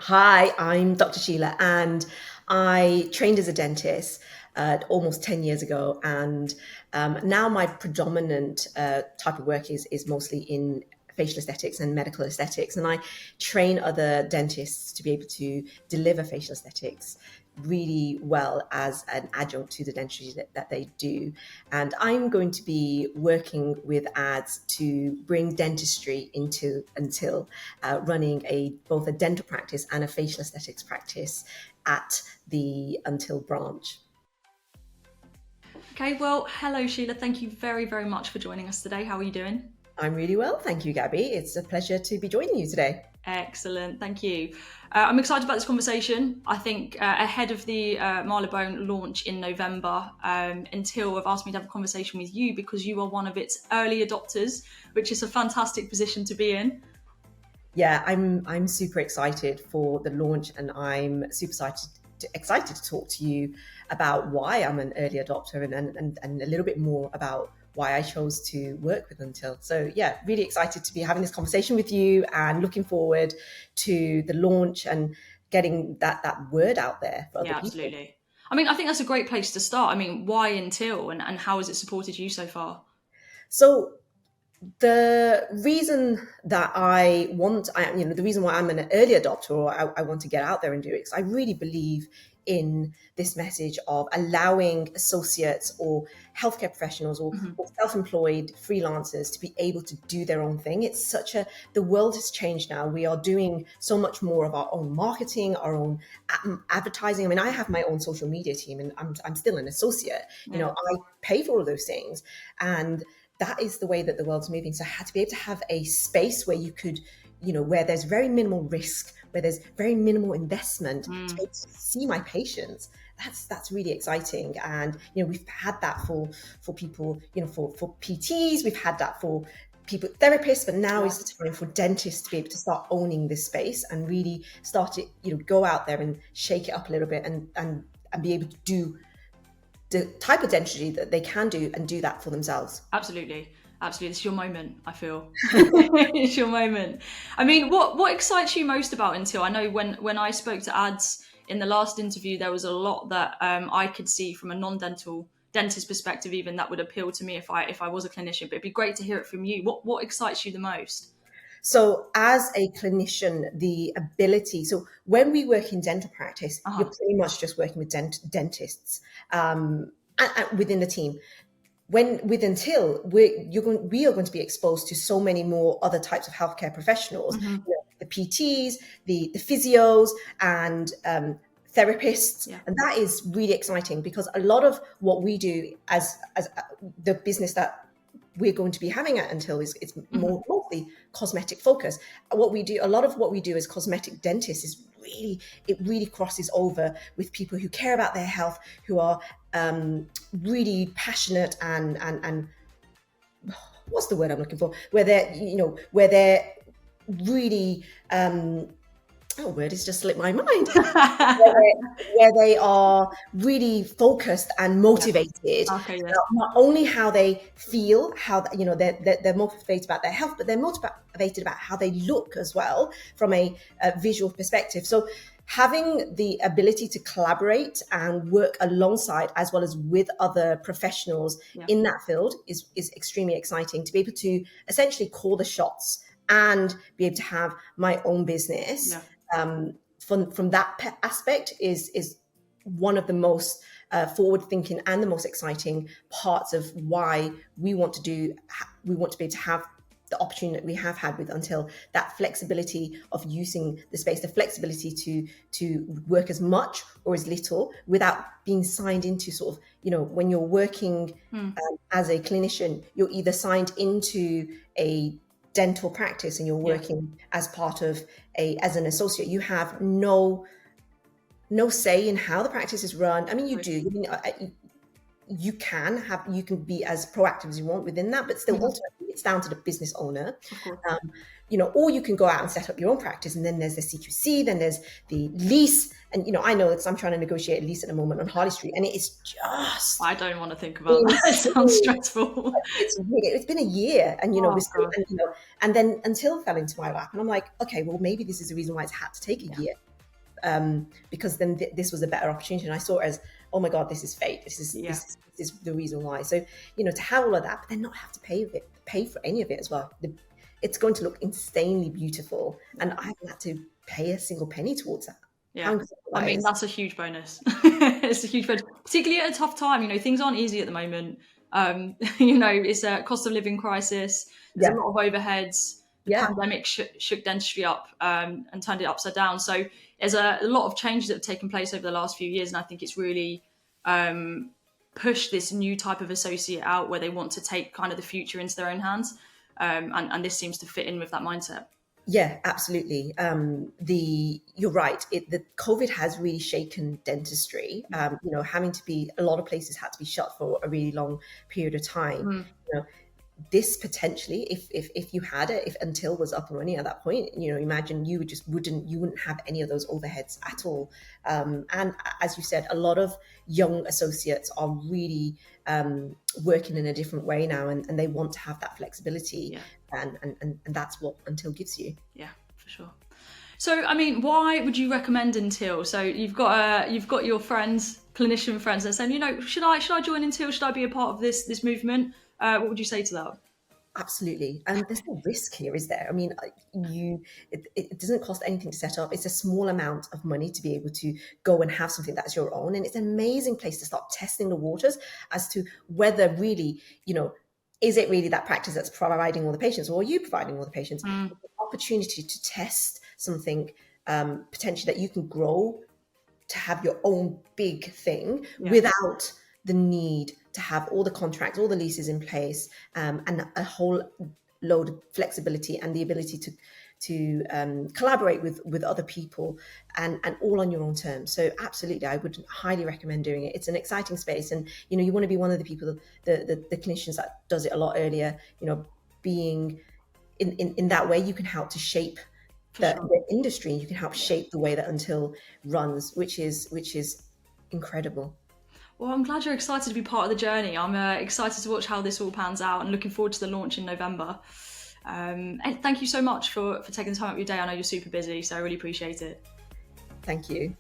Hi, I'm Dr. Sheila, and I trained as a dentist almost 10 years ago. And now my predominant type of work is mostly in facial aesthetics and medical aesthetics. And I train other dentists to be able to deliver facial aesthetics really well as an adjunct to the dentistry that they do. And I'm going to be working with ads to bring dentistry into until running both a dental practice and a facial aesthetics practice at the Until branch. Okay, well, hello Sheila. Thank you very, very much for joining us today. How are you doing? I'm really well, thank you, Gabby. It's a pleasure to be joining you today. Excellent, thank you. I'm excited about this conversation. I think ahead of the Marylebone launch in November, Until have asked me to have a conversation with you because you are one of its early adopters, which is a fantastic position to be in. Yeah, I'm super excited for the launch, and I'm super excited to talk to you about why I'm an early adopter and a little bit more about why I chose to work with Until. So yeah, really excited to be having this conversation with you and looking forward to the launch and getting that word out there for other Yeah, people. absolutely. I mean, I think that's a great place to start. I mean, why Until and how has it supported you so far? So the reason that the reason why I'm an early adopter, or I want to get out there and do it, is I really believe in this message of allowing associates or healthcare professionals or self-employed freelancers to be able to do their own thing. The world has changed now. We are doing so much more of our own marketing, our own advertising. I mean, I have my own social media team, and I'm still an associate. Yeah. I pay for all of those things, and that is the way that the world's moving. So I had to be able to have a space where you could, where there's very minimal risk, where there's very minimal investment to be able to see my patients. That's really exciting. And, we've had that for people, for PTs, we've had that for people, therapists, but now is the time for dentists to be able to start owning this space and really start it, go out there and shake it up a little bit and be able to do the type of dentistry that they can do and do that for themselves. Absolutely. Absolutely. It's your moment, I feel. It's your moment. I mean, what excites you most about Until? I know when I spoke to ads in the last interview, there was a lot that I could see from a non-dental dentist perspective, even that would appeal to me if I was a clinician. But it'd be great to hear it from you. What excites you the most? So as a clinician, the ability, so when we work in dental practice, you're pretty much just working with dentists within the team. When with Until, we are going to be exposed to so many more other types of healthcare professionals, the PTs, the physios, and therapists, and that is really exciting because a lot of what we do as the business that we're going to be having at Until is it's more mostly cosmetic focus. A lot of what we do as cosmetic dentists is really crosses over with people who care about their health, who are really passionate and what's the word I'm looking for? Where they're really word has just slipped my mind. where they are really focused and motivated. Okay, yes. Not only how they feel, how they're motivated about their health, but they're motivated about how they look as well from a visual perspective. So having the ability to collaborate and work alongside as well as with other professionals in that field is extremely exciting. To be able to essentially call the shots and be able to have my own business from that aspect is one of the most forward-thinking and the most exciting parts of why we want to be able to have the opportunity that we have had with Until, that flexibility of using the space, the flexibility to work as much or as little without being signed into sort of, when you're working as a clinician, you're either signed into a dental practice and you're working as part of as an associate. You have no say in how the practice is run. I mean, you do. You can be as proactive as you want within that, but still ultimately it's down to the business owner. Or you can go out and set up your own practice, and then there's the CQC, then there's the lease. And I know that I'm trying to negotiate a lease at the moment on Harley Street, and it is just I don't want to think about that. It sounds stressful. It's been a year, and we're still, and then Until fell into my lap, and I'm like, okay, well maybe this is the reason why it's had to take a year. because then this was a better opportunity. And I saw it as, oh my God, this is fate. This is the reason why. So, to have all of that, but then not have to pay for any of it as well. It's going to look insanely beautiful. And I haven't had to pay a single penny towards that. Yeah. I mean, that's a huge bonus. It's a huge bonus, particularly at a tough time. Things aren't easy at the moment. It's a cost of living crisis. There's a lot of overheads. The pandemic shook dentistry up and turned it upside down. So there's a lot of changes that have taken place over the last few years. And I think it's really pushed this new type of associate out where they want to take kind of the future into their own hands. And this seems to fit in with that mindset. Yeah, absolutely. You're right. The COVID has really shaken dentistry. Having to be, a lot of places had to be shut for a really long period of time. This potentially, if you had it, if Until was up and running at that point, imagine you wouldn't have any of those overheads at all. And as you said, a lot of young associates are really working in a different way now, and they want to have that flexibility. And that's what Until gives you. Yeah, for sure. So, I mean, why would you recommend Until? So you've got your friends, clinician friends, that are saying, should I join Until? Should I be a part of this movement? What would you say to that? Absolutely. And there's no risk here, is there? I mean, it doesn't cost anything to set up. It's a small amount of money to be able to go and have something that's your own. And it's an amazing place to start testing the waters as to whether really, is it really that practice that's providing all the patients, or are you providing all the patients? It's an opportunity to test something potentially that you can grow to have your own big thing without the need to have all the contracts, all the leases in place, and a whole load of flexibility and the ability to collaborate with other people and all on your own terms. So absolutely, I would highly recommend doing it. It's an exciting space, and you want to be one of the people, the clinicians that does it a lot earlier. Being in that way, you can help to shape the industry. You can help shape the way that Until runs, which is incredible. Well, I'm glad you're excited to be part of the journey. I'm excited to watch how this all pans out and looking forward to the launch in November. And thank you so much for taking the time out of your day. I know you're super busy, so I really appreciate it. Thank you.